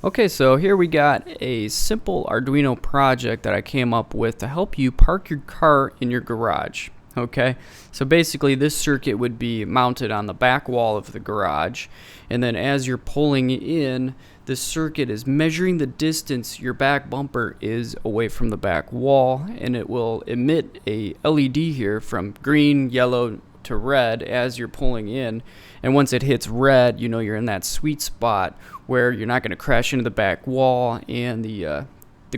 Okay, so here we got a simple Arduino project that I came up with to help you park your car in your garage. Okay, so basically this circuit would be mounted on the back wall of the garage, and then as you're pulling in, the circuit is measuring the distance your back bumper is away from the back wall, and it will emit a LED here from green, yellow to red as you're pulling in. And once it hits red, you know you're in that sweet spot where you're not going to crash into the back wall, and the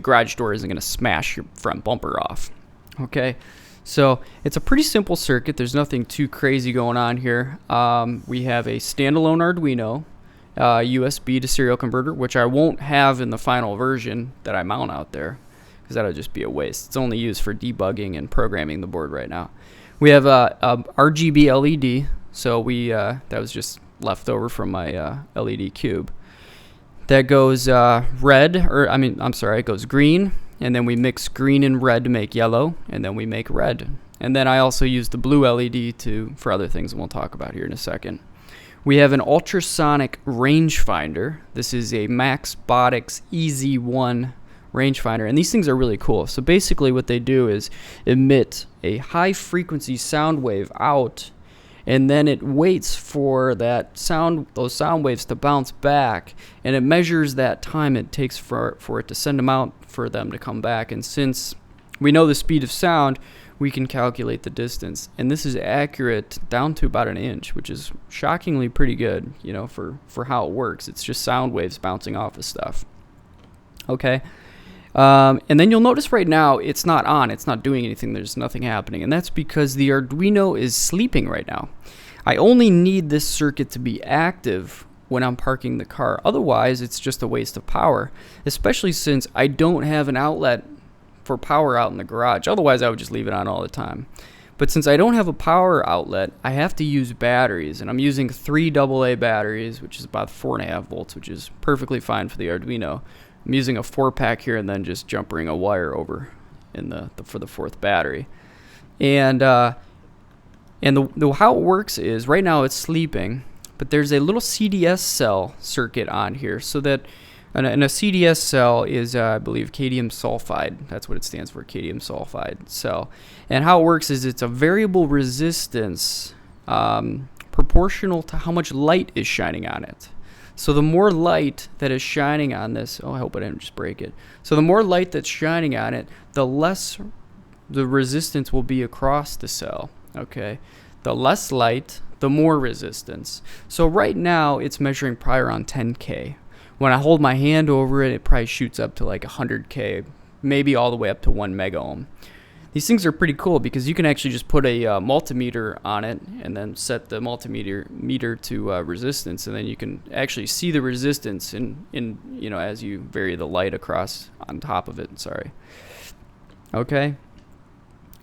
garage door isn't going to smash your front bumper off. Okay, so it's a pretty simple circuit. There's nothing too crazy going on here. We have a standalone Arduino, USB to serial converter, which I won't have in the final version that I mount out there because that'll just be a waste. It's only used for debugging and programming the board right now. We have a RGB LED, so that was just left over from my LED cube. That goes it goes green, and then we mix green and red to make yellow, and then we make red. And then I also use the blue LED for other things that we'll talk about here in a second. We have an UltraSonic Range Finder. This is a Maxbotix EZ1 rangefinder, and these things are really cool. So basically what they do is emit a high frequency sound wave out, and then it waits for those sound waves to bounce back, and it measures that time it takes for it to send them out for them to come back. And since we know the speed of sound, we can calculate the distance, and this is accurate down to about an inch, which is shockingly pretty good, you know, for how it works. It's just sound waves bouncing off of stuff. Okay. And then you'll notice right now it's not on, it's not doing anything, there's nothing happening, and that's because the Arduino is sleeping right now. I only need this circuit to be active when I'm parking the car, otherwise it's just a waste of power, especially since I don't have an outlet for power out in the garage. Otherwise I would just leave it on all the time. But since I don't have a power outlet, I have to use batteries, and I'm using 3 AA batteries, which is about 4.5 volts, which is perfectly fine for the Arduino. I'm using a 4-pack here and then just jumpering a wire over for the 4th battery. And how it works is right now it's sleeping, but there's a little CDS cell circuit on here, so that and a CDS cell is I believe cadmium sulfide. That's what it stands for, cadmium sulfide cell. And how it works is it's a variable resistance proportional to how much light is shining on it. So the more light that is shining on this, I hope I didn't just break it. So the more light that's shining on it, the less the resistance will be across the cell, okay? The less light, the more resistance. So right now, it's measuring probably around 10K. When I hold my hand over it, it probably shoots up to like 100K, maybe all the way up to 1 mega ohm. These things are pretty cool because you can actually just put a multimeter on it and then set the multimeter to resistance, and then you can actually see the resistance as you vary the light across on top of it. Okay,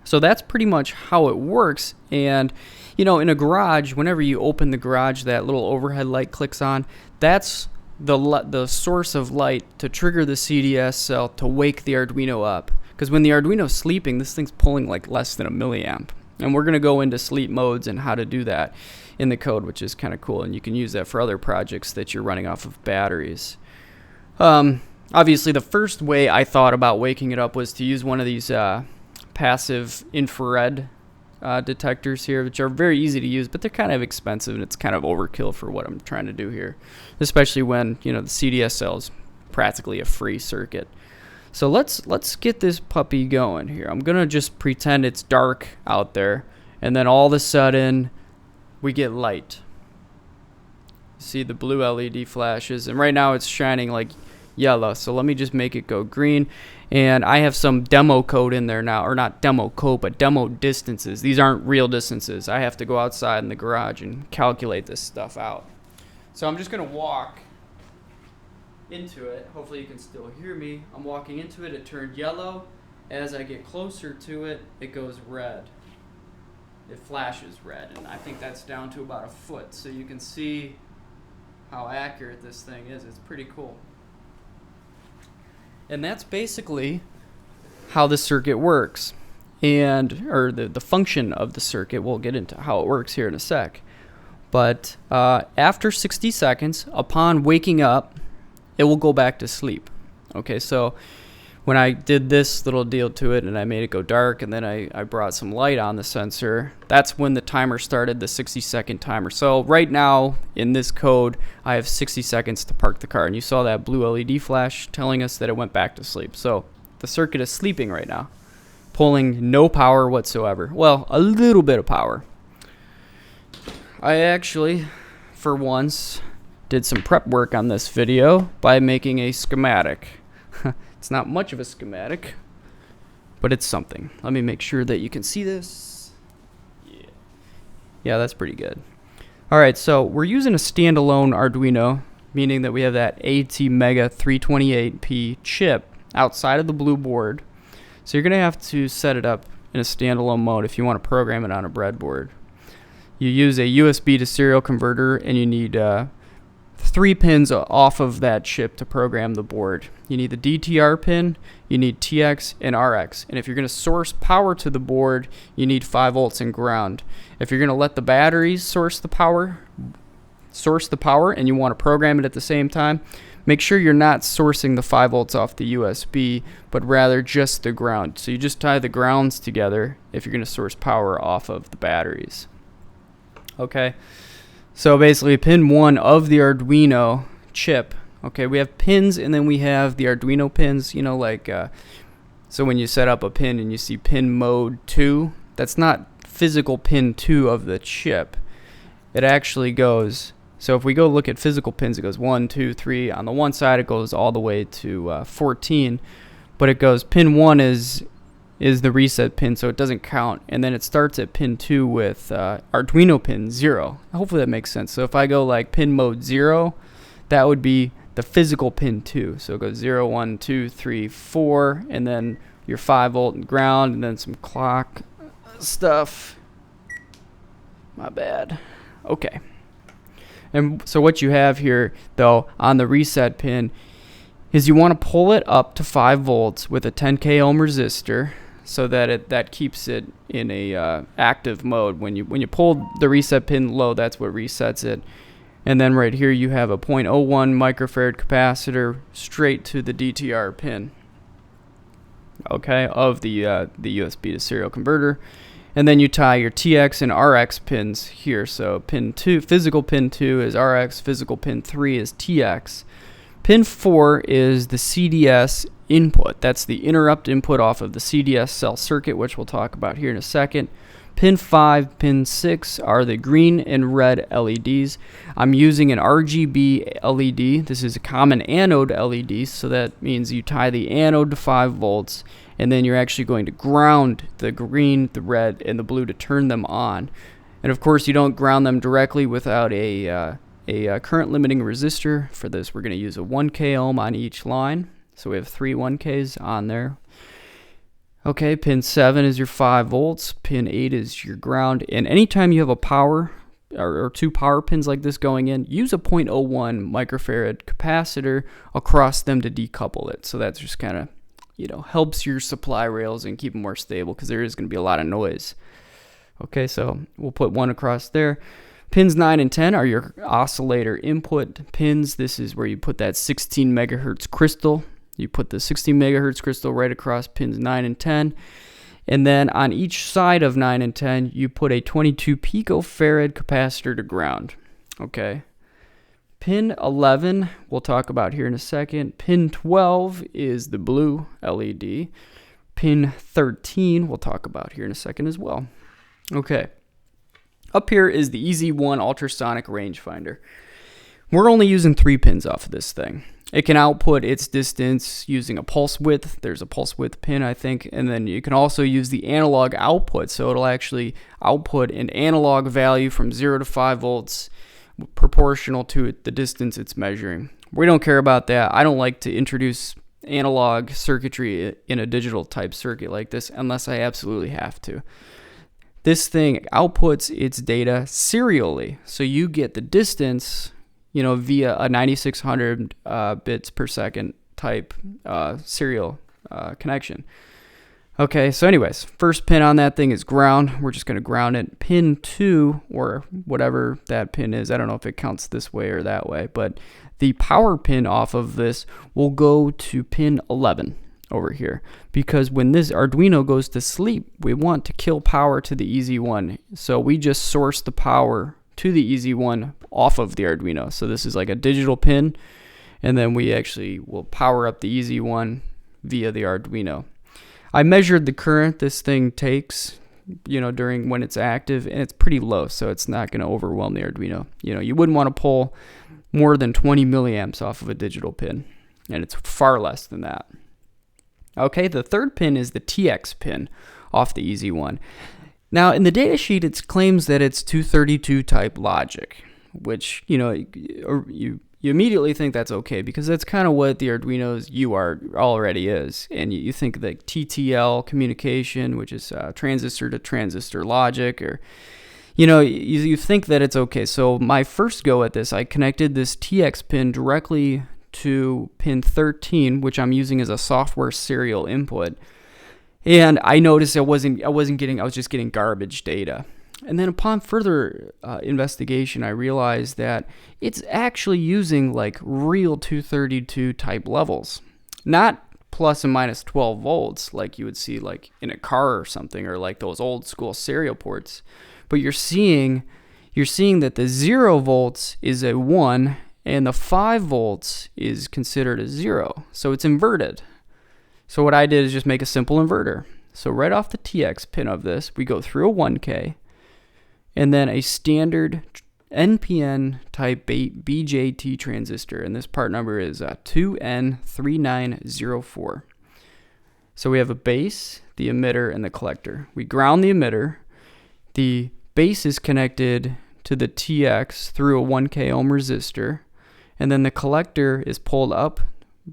so that's pretty much how it works. And in a garage, whenever you open the garage, that little overhead light clicks on. That's the source of light to trigger the CDS cell to wake the Arduino up. Because when the Arduino's sleeping, this thing's pulling like less than a milliamp. And we're going to go into sleep modes and how to do that in the code, which is kind of cool. And you can use that for other projects that you're running off of batteries. Obviously, the first way I thought about waking it up was to use one of these passive infrared detectors here, which are very easy to use, but they're kind of expensive, and it's kind of overkill for what I'm trying to do here, especially when the CDS cell is practically a free circuit. So let's get this puppy going here. I'm gonna just pretend it's dark out there, and then all of a sudden we get light. See the blue LED flashes, and right now it's shining like yellow. So let me just make it go green, and I have some demo code in there now, or not demo code, but demo distances. These aren't real distances. I have to go outside in the garage and calculate this stuff out. So I'm just gonna walk into it. Hopefully you can still hear me. I'm walking into it. It turned yellow. As I get closer to it, it goes red. It flashes red, and I think that's down to about a foot. So you can see how accurate this thing is. It's pretty cool. And that's basically how the circuit works, or the function of the circuit. We'll get into how it works here in a sec. But after 60 seconds, upon waking up, it will go back to sleep. Okay, so when I did this little deal to it and I made it go dark and then I brought some light on the sensor, that's when the timer started, the 60-second timer. So right now in this code, I have 60 seconds to park the car. And you saw that blue LED flash telling us that it went back to sleep. So the circuit is sleeping right now, pulling no power whatsoever. Well, a little bit of power. I actually, for once, did some prep work on this video by making a schematic. It's not much of a schematic, but it's something. Let me make sure that you can see this. Yeah, that's pretty good. All right, so we're using a standalone Arduino, meaning that we have that ATmega 328P chip outside of the blue board. So you're gonna have to set it up in a standalone mode if you want to program it on a breadboard. You use a USB to serial converter, and you need 3 pins off of that chip to program the board. You need the DTR pin, you need TX and RX. And if you're going to source power to the board, you need 5 volts and ground. If you're going to let the batteries source the power and you want to program it at the same time, make sure you're not sourcing the 5 volts off the USB, but rather just the ground. So you just tie the grounds together if you're going to source power off of the batteries. Okay. So basically pin 1 of the Arduino chip, okay, we have pins and then we have the Arduino pins, you know, like, so when you set up a pin and you see pin mode 2, that's not physical pin 2 of the chip. It actually goes, so if we go look at physical pins, it goes 1, 2, 3. On the one side it goes all the way to 14, but it goes pin 1 is the reset pin, so it doesn't count, and then it starts at pin 2 with Arduino pin 0. Hopefully that makes sense. So if I go like pin mode 0, that would be the physical pin 2. So it goes 0, 1, 2, 3, 4, and then your 5 volt and ground, and then some clock stuff. My bad. Okay. And so what you have here, though, on the reset pin is you want to pull it up to 5 volts with a 10K ohm resistor, so that that keeps it in a active mode. When you pull the reset pin low, that's what resets it. And then right here you have a 0.01 microfarad capacitor straight to the DTR pin, okay, of the USB to serial converter. And then you tie your TX and RX pins here. So pin 2, physical pin 2 is RX, physical pin 3 is TX. Pin 4 is the CDS input. That's the interrupt input off of the CDS cell circuit, which we'll talk about here in a second. Pin 5, pin 6 are the green and red LEDs. I'm using an RGB LED. This is a common anode LED, so that means you tie the anode to 5 volts, and then you're actually going to ground the green, the red, and the blue to turn them on. And of course, you don't ground them directly without a current limiting resistor. For this, we're going to use a 1K ohm on each line. So we have 3 1Ks on there. Okay, pin 7 is your 5 volts. Pin 8 is your ground. And anytime you have a power or 2 power pins like this going in, use a 0.01 microfarad capacitor across them to decouple it. So that's just kind of, you know, helps your supply rails and keep them more stable, because there is going to be a lot of noise. Okay, so we'll put 1 across there. Pins 9 and 10 are your oscillator input pins. This is where you put that 16 megahertz crystal. You put the 16 megahertz crystal right across pins 9 and 10. And then on each side of 9 and 10, you put a 22 picofarad capacitor to ground. Okay. Pin 11, we'll talk about here in a second. Pin 12 is the blue LED. Pin 13, we'll talk about here in a second as well. Okay. Up here is the EZ1 UltraSonic Range Finder. We're only using 3 pins off of this thing. It can output its distance using a pulse width. There's a pulse width pin, I think. And then you can also use the analog output. So it'll actually output an analog value from 0 to 5 volts proportional to the distance it's measuring. We don't care about that. I don't like to introduce analog circuitry in a digital type circuit like this unless I absolutely have to. This thing outputs its data serially. So you get the distance, you know, via a 9600 bits per second type serial connection. Okay, so anyways, first pin on that thing is ground. We're just going to ground it. Pin 2, or whatever that pin is, I don't know if it counts this way or that way, but the power pin off of this will go to pin 11 over here, because when this Arduino goes to sleep, we want to kill power to the EZ1. So we just source the power to the EZ1 off of the Arduino. So this is like a digital pin, and then we actually will power up the EZ1 via the Arduino. I measured the current this thing takes, during when it's active, and it's pretty low, so it's not going to overwhelm the Arduino. You wouldn't want to pull more than 20 milliamps off of a digital pin, and it's far less than that. Okay, the third pin is the TX pin off the EZ1. Now, in the datasheet, it claims that it's 232 type logic, which, you immediately think that's okay, because that's kind of what the Arduino's UART already is. And you think that TTL communication, which is transistor to transistor logic, or, you think that it's okay. So my first go at this, I connected this TX pin directly to pin 13, which I'm using as a software serial input. And I noticed I was just getting garbage data. And then upon further investigation, I realized that it's actually using like real 232 type levels, not plus and minus 12 volts like you would see like in a car or something, or like those old school serial ports. But you're seeing that the 0 volts is a 1 and the 5 volts is considered a 0. So it's inverted. So what I did is just make a simple inverter. So right off the TX pin of this, we go through a 1K, and then a standard NPN type BJT transistor, and this part number is 2N3904. So we have a base, the emitter, and the collector. We ground the emitter. The base is connected to the TX through a 1K ohm resistor, and then the collector is pulled up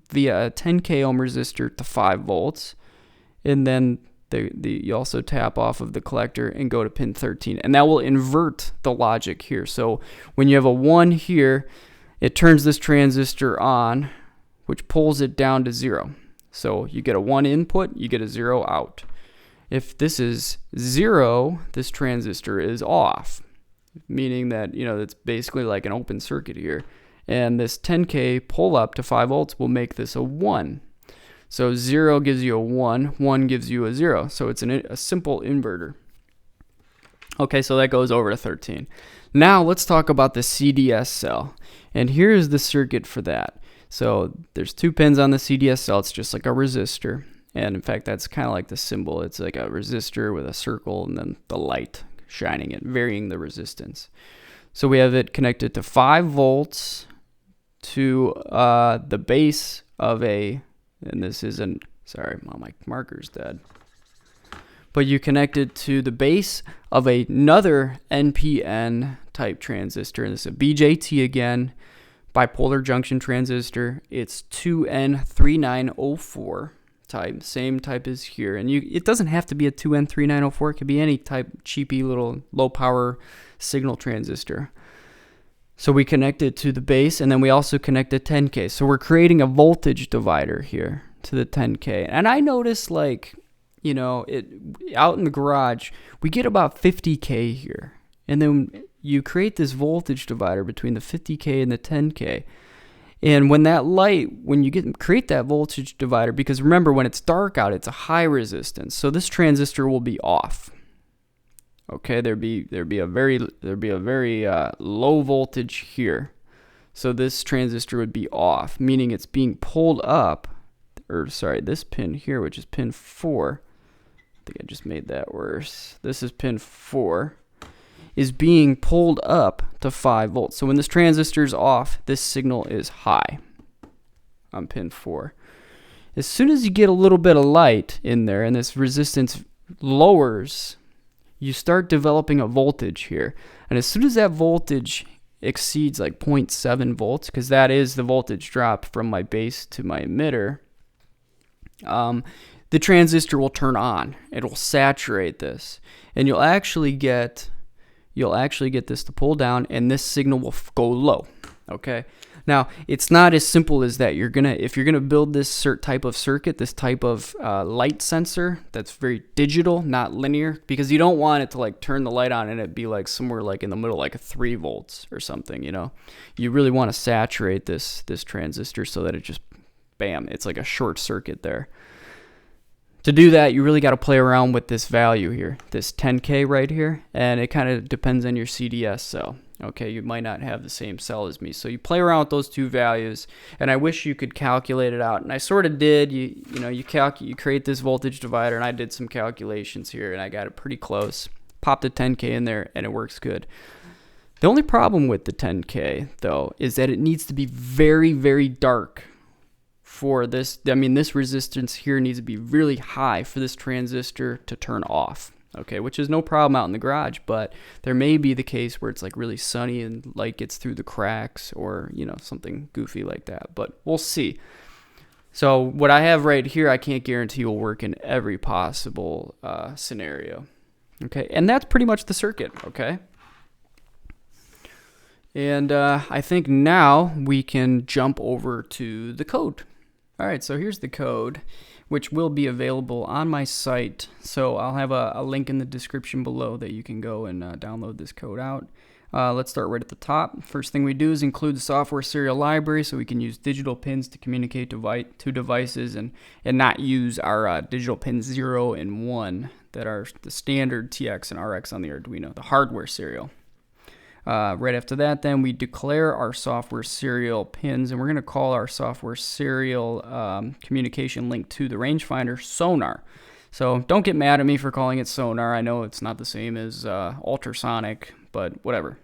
via a 10K ohm resistor to 5 volts, and then you also tap off of the collector and go to pin 13, and that will invert the logic here. So when you have a 1 here, it turns this transistor on, which pulls it down to 0. So you get a 1 input, you get a 0 out. If this is 0, this transistor is off, meaning that it's basically like an open circuit here, and this 10K pull up to 5 volts will make this a 1. So 0 gives you a 1, 1 gives you a 0. So it's a simple inverter. Okay, so that goes over to 13. Now let's talk about the CDS cell. And here's the circuit for that. So there's 2 pins on the CDS cell. It's just like a resistor. And in fact, that's kind of like the symbol. It's like a resistor with a circle and then the light shining it, varying the resistance. So we have it connected to 5 volts to the base of a... And this isn't, sorry, my marker's dead. But you connect it to the base of another NPN type transistor. And this is a BJT again, bipolar junction transistor. It's 2N3904 type, same type as here. And it doesn't have to be a 2N3904. It could be any type cheapy little low power signal transistor. So we connect it to the base, and then we also connect a 10K. So we're creating a voltage divider here to the 10K. And I noticed, like, out in the garage, we get about 50K here. And then you create this voltage divider between the 50K and the 10K. And when you create that voltage divider, because remember, when it's dark out, it's a high resistance. So this transistor will be off. Okay, there'd be a very low voltage here, so this transistor would be off, meaning it's being pulled up, this pin here, which is pin 4. I think I just made that worse. This is pin 4, is being pulled up to 5 volts. So when this transistor is off, this signal is high on pin 4. As soon as you get a little bit of light in there and this resistance lowers, you start developing a voltage here. And as soon as that voltage exceeds like 0.7 volts, because that is the voltage drop from my base to my emitter, the transistor will turn on. It will saturate this, and you'll actually get this to pull down, and this signal will go low. Okay. Now, it's not as simple as that. If you're gonna build this type of circuit, this type of light sensor that's very digital, not linear, because you don't want it to like turn the light on and it be like somewhere like in the middle, like a 3 volts or something. You know, you really want to saturate this transistor so that it just, bam, it's like a short circuit there. To do that, you really got to play around with this value here, this 10K right here, and it kind of depends on your CDS cell. Okay, you might not have the same cell as me, so you play around with those two values, and I wish you could calculate it out, and I sort of did. You create this voltage divider, and I did some calculations here, and I got it pretty close. Popped a 10K in there, and it works good. The only problem with the 10K, though, is that it needs to be very, very dark for this. I mean, this resistance here needs to be really high for this transistor to turn off. Okay, which is no problem out in the garage, but there may be the case where it's like really sunny and light gets through the cracks, or something goofy like that, but we'll see. So what I have right here, I can't guarantee will work in every possible scenario. Okay, and that's pretty much the circuit. Okay, and I think now we can jump over to the code. All right, so here's the code, which will be available on my site. So I'll have a link in the description below that you can go and download this code out. Let's start right at the top. First thing we do is include the software serial library, so we can use digital pins to communicate to devices and not use our digital pins 0 and 1 that are the standard TX and RX on the Arduino, the hardware serial. Right after that, then we declare our software serial pins, and we're going to call our software serial communication link to the rangefinder sonar. So don't get mad at me for calling it sonar. I know it's not the same as ultrasonic, but whatever.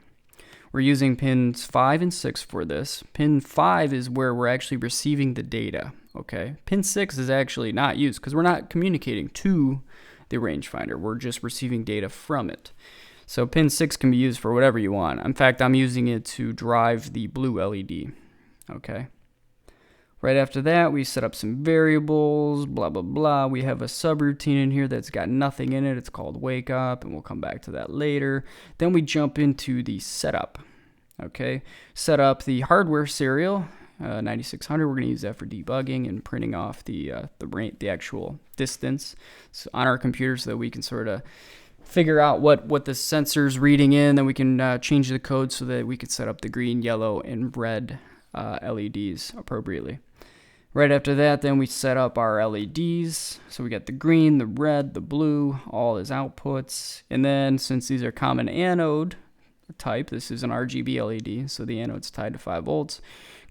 We're using pins 5 and 6 for this. Pin 5 is where we're actually receiving the data. Okay. Pin 6 is actually not used because we're not communicating to the rangefinder. We're just receiving data from it. So pin 6 can be used for whatever you want. In fact, I'm using it to drive the blue LED. Okay. Right after that, we set up some variables, blah, blah, blah. We have a subroutine in here that's got nothing in it. It's called wake up, and we'll come back to that later. Then we jump into the setup. Okay. Set up the hardware serial, 9600. We're going to use that for debugging and printing off the actual distance on our computer so that we can sort of figure out what the sensor's reading in. Then we can change the code so that we can set up the green, yellow, and red LEDs appropriately. Right after that, then we set up our LEDs. So we got the green, the red, the blue, all as outputs. And then since these are common anode type, this is an RGB LED, so the anode's tied to 5 volts.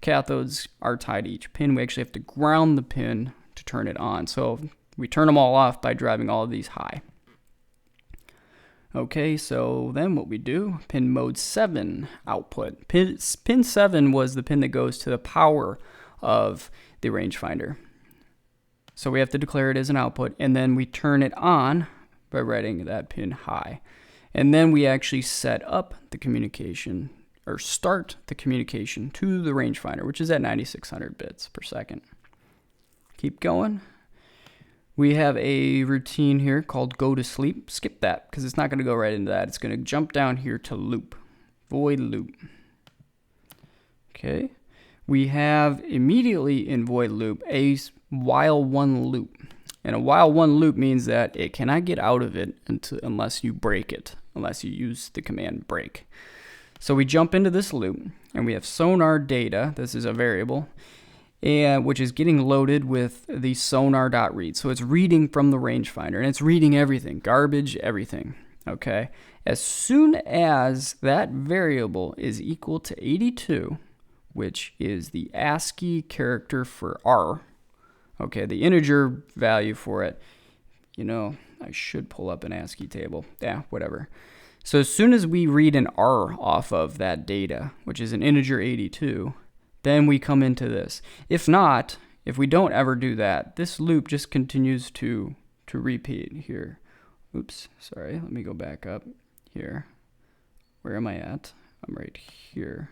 Cathodes are tied to each pin. We actually have to ground the pin to turn it on. So we turn them all off by driving all of these high. Okay, so then what we do, pin mode 7 output. Pin 7 was the pin that goes to the power of the rangefinder. So we have to declare it as an output, and then we turn it on by writing that pin high. And then we actually set up the communication, or start the communication to the rangefinder, which is at 9600 bits per second. Keep going. We have a routine here called go to sleep. Skip that because it's not going to go right into that. It's going to jump down here to loop, void loop. Okay. We have immediately in void loop a while one loop. And a while one loop means that it cannot get out of it unless you break it, unless you use the command break. So we jump into this loop and we have sonar data. This is a variable. Which is getting loaded with the sonar.read. So it's reading from the rangefinder, and it's reading everything, garbage, everything. Okay. As soon as that variable is equal to 82, which is the ASCII character for R, okay, the integer value for it, I should pull up an ASCII table. Yeah, whatever. So as soon as we read an R off of that data, which is an integer 82, then we come into this. If not, if we don't ever do that, this loop just continues to repeat here. Oops, sorry, let me go back up here. Where am I at? I'm right here.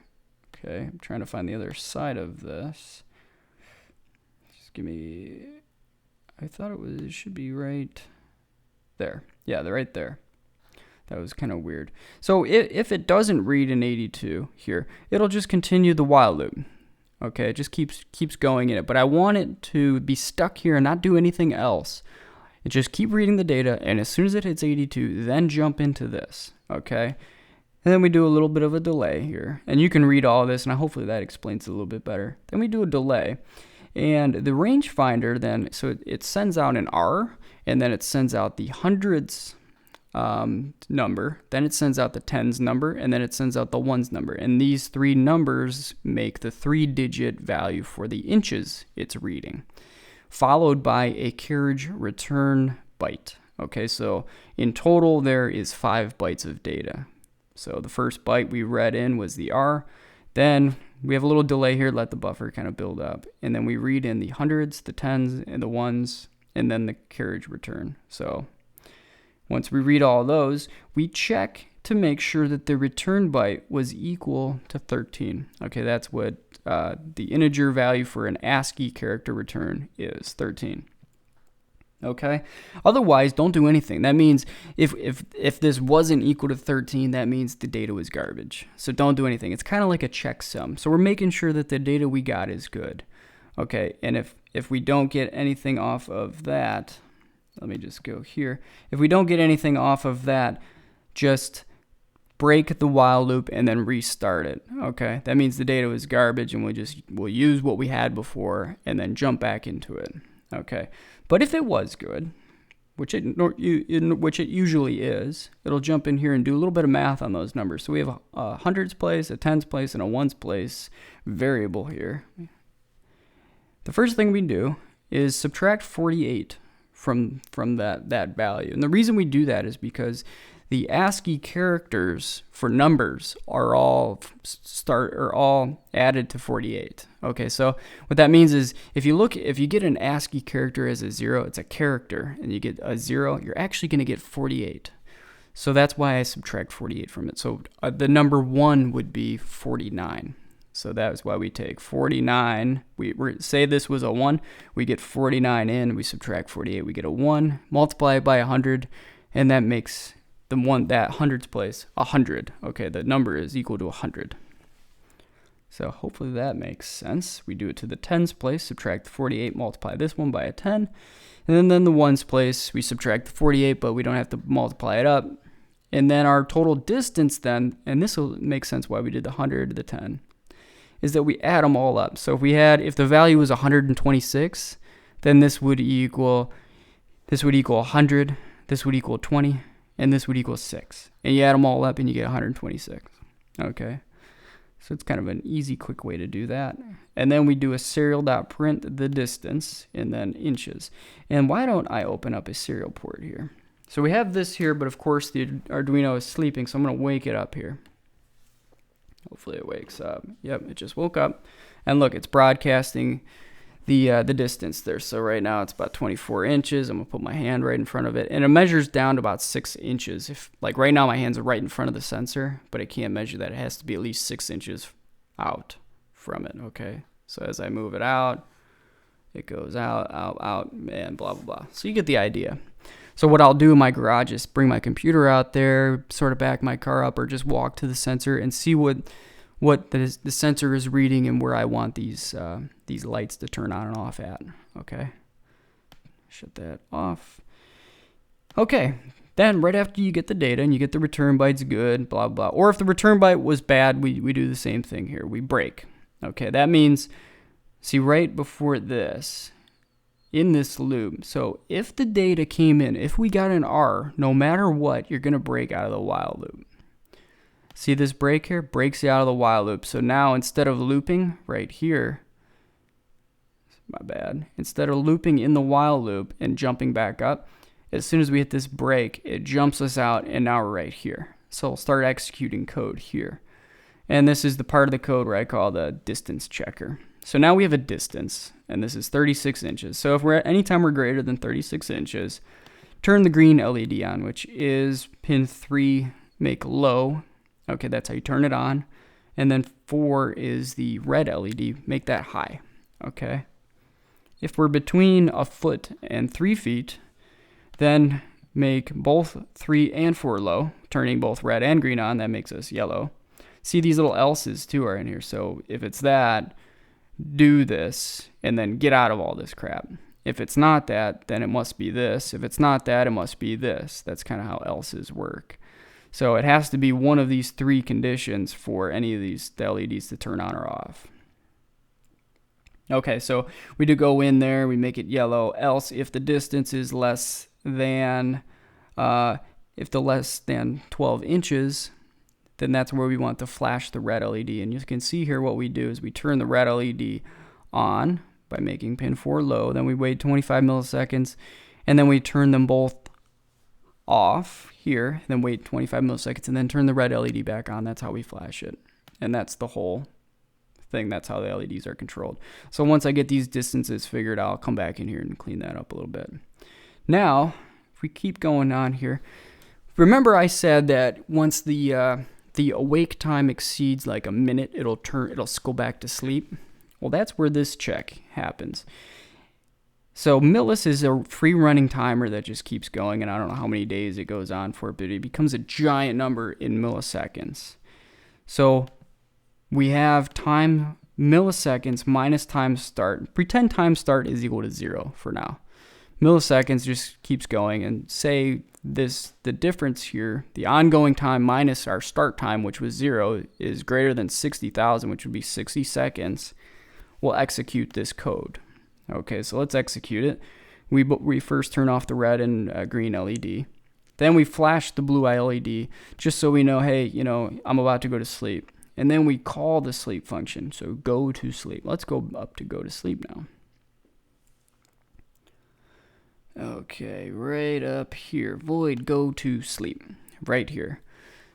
Okay, I'm trying to find the other side of this. Just give me, I thought it should be right there. Yeah, they're right there. That was kind of weird. So if it doesn't read an 82 here, it'll just continue the while loop. Okay, it just keeps going in it, but I want it to be stuck here and not do anything else. It just keep reading the data, and as soon as it hits 82, then jump into this, okay? And then we do a little bit of a delay here, and you can read all of this, and hopefully that explains it a little bit better. Then we do a delay, and the rangefinder then, so it sends out an R, and then it sends out the hundreds number, then it sends out the tens number, and then it sends out the ones number. And these three numbers make the 3-digit value for the inches it's reading, followed by a carriage return byte. Okay, so in total there is 5 bytes of data. So the first byte we read in was the R, then we have a little delay here, let the buffer kind of build up, and then we read in the hundreds, the tens, and the ones, and then the carriage return. So once we read all those, we check to make sure that the return byte was equal to 13. Okay, that's what the integer value for an ASCII character return is, 13. Okay, otherwise don't do anything. That means if this wasn't equal to 13, that means the data was garbage. So don't do anything. It's kind of like a checksum. So we're making sure that the data we got is good. Okay, and if we don't get anything off of that, let me just go here. If we don't get anything off of that, just break the while loop and then restart it. Okay, that means the data was garbage, and we'll use what we had before and then jump back into it. Okay, but if it was good, which it usually is, it'll jump in here and do a little bit of math on those numbers. So we have a hundreds place, a tens place, and a ones place variable here. The first thing we do is subtract 48 from that value. And the reason we do that is because the ASCII characters for numbers are all added to 48. Okay, so what that means is if you get an ASCII character as a 0, it's a character, and you get a 0, you're actually going to get 48. So that's why I subtract 48 from it. So the number 1 would be 49. So that's why we take 49. We say this was a 1. We get 49 in. We subtract 48. We get a 1. Multiply it by 100, and that makes that hundreds place 100. Okay, the number is equal to 100. So hopefully that makes sense. We do it to the tens place, subtract 48, multiply this one by a 10, and then the ones place, we subtract the 48, but we don't have to multiply it up. And then our total distance then, and this will make sense why we did the 100 to the 10, is that we add them all up. So if the value was 126, then this would equal 100, this would equal 20, and this would equal 6. And you add them all up and you get 126. Okay, so it's kind of an easy, quick way to do that. And then we do a serial.print the distance and then inches. And why don't I open up a serial port here? So we have this here, but of course the Arduino is sleeping, so I'm going to wake it up here. Hopefully it wakes up. Yep, it just woke up. And look, it's broadcasting the distance there. So right now it's about 24 inches. I'm going to put my hand right in front of it. And it measures down to about 6 inches. Like right now my hands are right in front of the sensor, but it can't measure that. It has to be at least 6 inches out from it. Okay, so as I move it out, it goes out, and blah, blah, blah. So you get the idea. So what I'll do in my garage is bring my computer out there, sort of back my car up, or just walk to the sensor and see what the sensor is reading and where I want these lights to turn on and off at. Okay, shut that off. Okay, then right after you get the data and you get the return bytes good, blah, blah. Or if the return byte was bad, we do the same thing here. We break. Okay, that means, see right before this, in this loop, so if the data came in, if we got an R, no matter what, you're going to break out of the while loop. See this break here? Breaks you out of the while loop. So now instead of looping right here, my bad, instead of looping in the while loop and jumping back up, as soon as we hit this break, it jumps us out, and now we're right here. So we'll start executing code here. And this is the part of the code where I call the distance checker. So now we have a distance, and this is 36 inches. So if anytime we're greater than 36 inches, turn the green LED on, which is pin 3, make low. Okay, that's how you turn it on. And then 4 is the red LED, make that high. Okay. If we're between a foot and 3 feet, then make both 3 and 4 low, turning both red and green on. That makes us yellow. See, these little else's too are in here. So if it's that, do this and then get out of all this crap. If it's not that, then it must be this. If it's not that, it must be this. That's kind of how else's work. So it has to be one of these three conditions for any of these the LEDs to turn on or off. Okay, so we do go in there, we make it yellow, else if the distance is less than, less than 12 inches, then that's where we want to flash the red LED. And you can see here what we do is we turn the red LED on by making pin 4 low, then we wait 25 milliseconds, and then we turn them both off here, then wait 25 milliseconds, and then turn the red LED back on. That's how we flash it. And that's the whole thing. That's how the LEDs are controlled. So once I get these distances figured out, I'll come back in here and clean that up a little bit. Now, if we keep going on here, remember I said that once the awake time exceeds like a minute, it'll go back to sleep. Well, that's where this check happens. So millis is a free running timer that just keeps going, and I don't know how many days it goes on for, but it becomes a giant number in milliseconds. So we have time milliseconds minus time start. Pretend time start is equal to 0 for now. Milliseconds just keeps going, and say the difference here, the ongoing time minus our start time, which was 0, is greater than 60,000, which would be 60 seconds. We'll execute this code. Okay, so let's execute it. We first turn off the red and green LED. Then we flash the blue LED just so we know, hey, I'm about to go to sleep. And then we call the sleep function. So go to sleep. Let's go up to go to sleep now. Okay, right up here. Void go to sleep. Right here.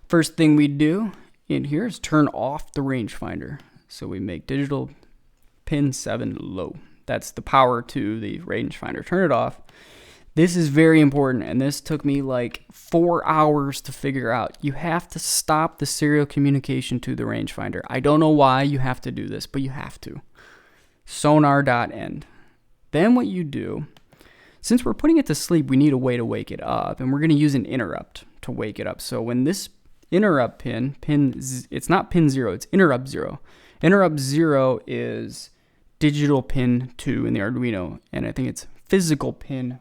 First thing we do in here is turn off the rangefinder. So we make digital pin 7 low. That's the power to the rangefinder. Turn it off. This is very important, and this took me like 4 hours to figure out. You have to stop the serial communication to the rangefinder. I don't know why you have to do this, but you have to. Sonar.end. Then what you do, since we're putting it to sleep, we need a way to wake it up, and we're going to use an interrupt to wake it up. So when this interrupt it's not pin 0, it's interrupt 0. Interrupt 0 is digital pin 2 in the Arduino, and I think it's physical pin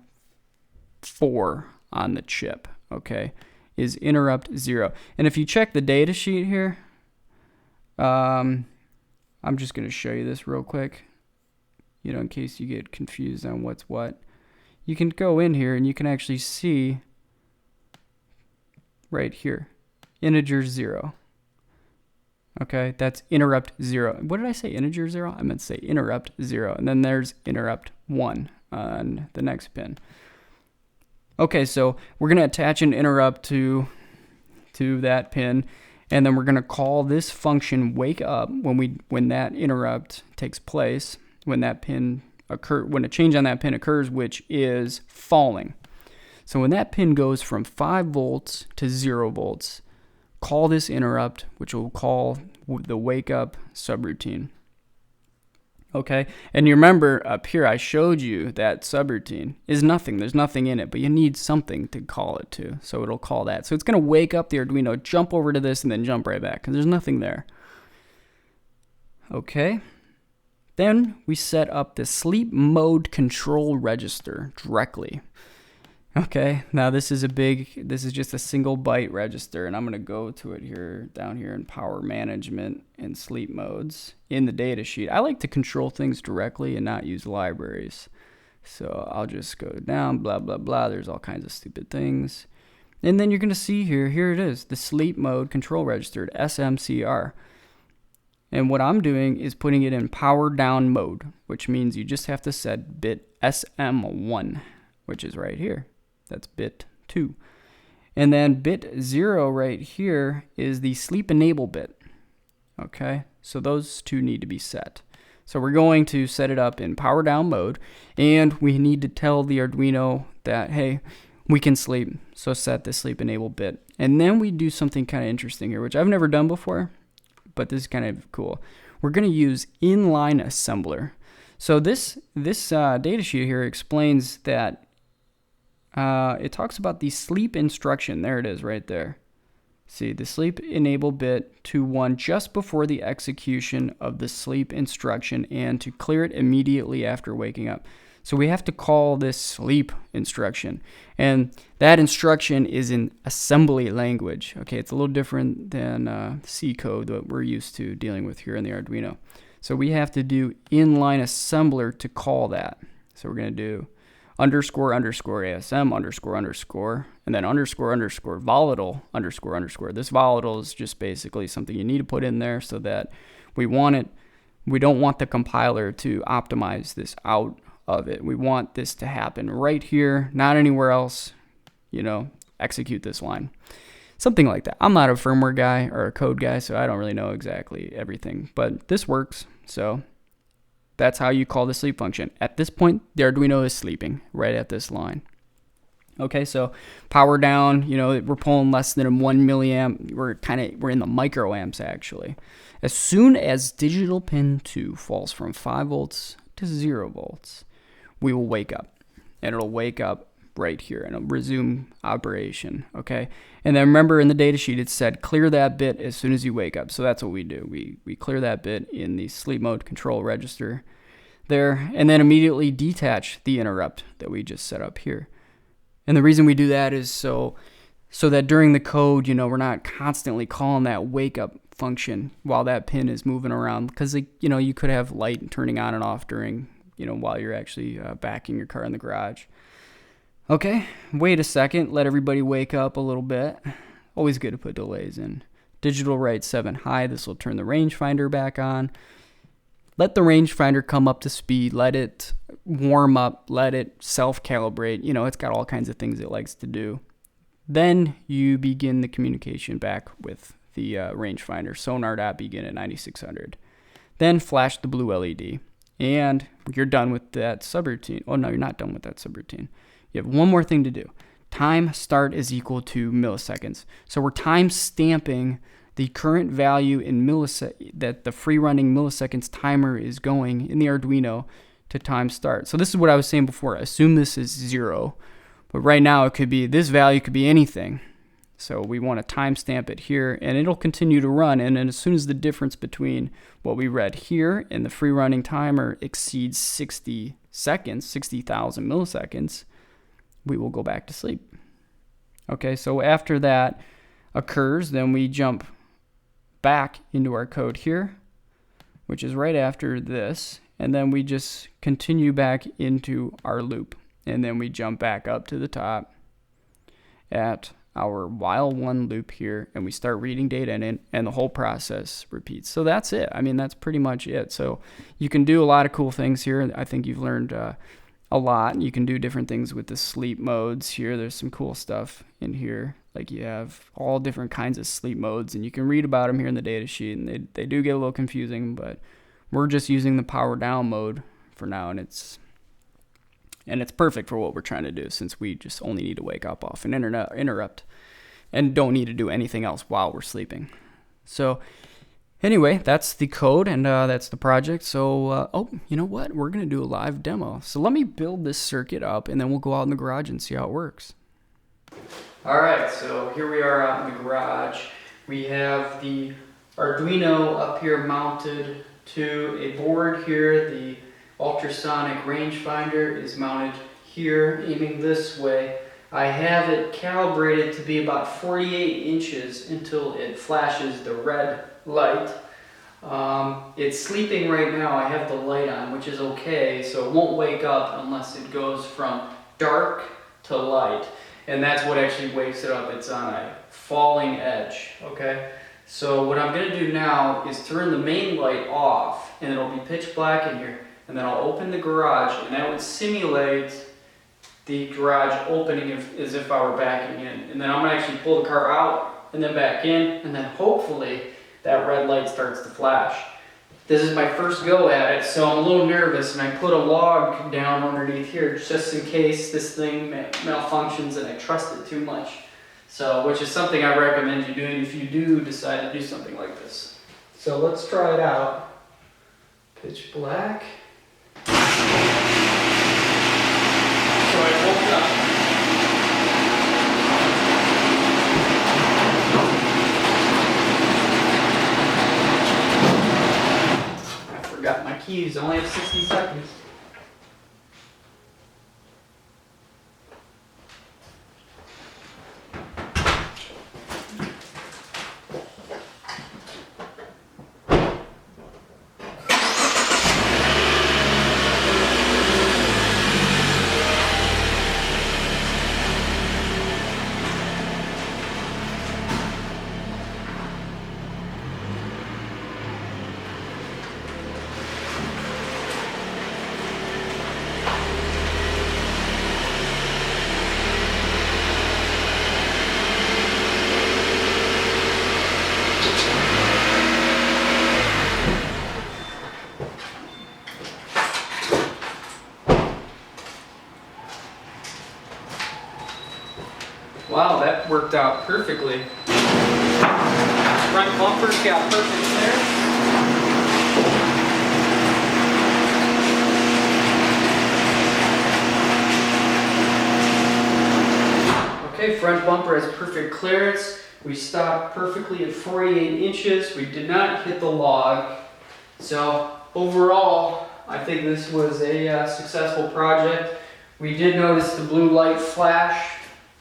4 on the chip, okay, is interrupt 0. And if you check the data sheet here, I'm just going to show you this real quick, in case you get confused on what's what. You can go in here and you can actually see right here, integer 0. Okay, that's interrupt 0. What did I say, integer 0? I meant to say interrupt 0. And then there's interrupt 1 on the next pin. Okay, so we're going to attach an interrupt to that pin, and then we're going to call this function wake up when that interrupt takes place, when a change on that pin occurs, which is falling. So when that pin goes from 5 volts to 0 volts, call this interrupt, which will call the wake up subroutine. Okay, and you remember up here I showed you that subroutine is nothing. There's nothing in it, but you need something to call it to. So it'll call that. So it's going to wake up the Arduino, jump over to this, and then jump right back because there's nothing there. Okay, then we set up the sleep mode control register directly. Okay, now this is just a single byte register, and I'm going to go to it here, down here in power management and sleep modes in the data sheet. I like to control things directly and not use libraries. So I'll just go down, blah, blah, blah. There's all kinds of stupid things. And then you're going to see here it is, the sleep mode control register, SMCR. And what I'm doing is putting it in power down mode, which means you just have to set bit SM1, which is right here. That's bit 2. And then bit 0 right here is the sleep enable bit. Okay, so those two need to be set. So we're going to set it up in power down mode, and we need to tell the Arduino that, hey, we can sleep, so set the sleep enable bit. And then we do something kind of interesting here, which I've never done before, but this is kind of cool. We're going to use inline assembler. So this data sheet here explains that it talks about the sleep instruction. There it is right there. See, the sleep enable bit to 1 just before the execution of the sleep instruction and to clear it immediately after waking up. So we have to call this sleep instruction. And that instruction is in assembly language. Okay, it's a little different than C code that we're used to dealing with here in the Arduino. So we have to do inline assembler to call that. So we're going to do underscore underscore ASM underscore underscore and then underscore underscore volatile underscore underscore. This volatile is just basically something you need to put in there so that we don't want the compiler to optimize this out of it. We want this to happen right here, not anywhere else. Execute this line. Something like that. I'm not a firmware guy or a code guy, so I don't really know exactly everything, but this works. So that's how you call the sleep function. At this point, the Arduino is sleeping right at this line. Okay, so power down, we're pulling less than a 1 milliamp. We're in the microamps actually. As soon as digital pin 2 falls from 5 volts to 0 volts, we will wake up, and it'll wake up right here and it'll resume operation. Okay, and then remember in the data sheet it said clear that bit as soon as you wake up. So that's what we do. We clear that bit in the sleep mode control register there, and then immediately detach the interrupt that we just set up here. And the reason we do that is so that during the code, we're not constantly calling that wake up function while that pin is moving around, because you could have light turning on and off during while you're actually backing your car in the garage. Okay, wait a second, let everybody wake up a little bit. Always good to put delays in. Digital write 7 high, this will turn the rangefinder back on. Let the rangefinder come up to speed, let it warm up, let it self-calibrate. It's got all kinds of things it likes to do. Then you begin the communication back with the rangefinder. Sonar.begin at 9600. Then flash the blue LED. And you're done with that subroutine. Oh, no, you're not done with that subroutine. You have one more thing to do. Time start is equal to milliseconds. So we're time stamping the current value in milliseconds that the free running milliseconds timer is going in the Arduino to time start. So this is what I was saying before. Assume this is 0. But right now this value could be anything. So we want to timestamp it here, and it'll continue to run. And then as soon as the difference between what we read here and the free running timer exceeds 60 seconds, 60,000 milliseconds, we will go back to sleep. Okay, so after that occurs, then we jump back into our code here, which is right after this, and then we just continue back into our loop, and then we jump back up to the top at our while one loop here, and we start reading data in it, and the whole process repeats. So that's it. That's pretty much it. So you can do a lot of cool things here. I think you've learned a lot. You can do different things with the sleep modes here. There's some cool stuff in here. Like you have all different kinds of sleep modes, and you can read about them here in the data sheet, and they do get a little confusing, but we're just using the power down mode for now, and it's perfect for what we're trying to do, since we just only need to wake up off an interrupt and don't need to do anything else while we're sleeping. So anyway, that's the code, and that's the project. So, you know what? We're going to do a live demo. So let me build this circuit up, and then we'll go out in the garage and see how it works. All right, so here we are out in the garage. We have the Arduino up here mounted to a board here. The UltraSonic Range Finder is mounted here, aiming this way. I have it calibrated to be about 48 inches until it flashes the red light. It's sleeping right now. I have the light on, which is okay, so it won't wake up unless it goes from dark to light. And that's what actually wakes it up. It's on a falling edge, okay? So what I'm going to do now is turn the main light off, and it'll be pitch black in here. And then I'll open the garage, and that would simulate the garage opening as if I were backing in. And then I'm going to actually pull the car out and then back in, and then hopefully that red light starts to flash. This is my first go at it, so I'm a little nervous, and I put a log down underneath here just in case this thing malfunctions and I trust it too much. So, which is something I recommend you doing if you do decide to do something like this. So let's try it out. Pitch black. So I woke up. keys. Only have 60 seconds. Wow, that worked out perfectly. Front bumpers got perfect there. Okay, front bumper has perfect clearance. We stopped perfectly at 48 inches. We did not hit the log. So overall, I think this was a successful project. We did notice the blue light flash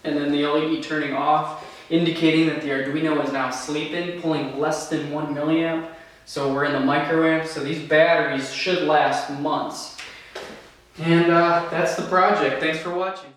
and then the LED turning off, indicating that the Arduino is now sleeping, pulling less than 1 milliamp. So we're in the microamp, so these batteries should last months. And that's the project. Thanks for watching.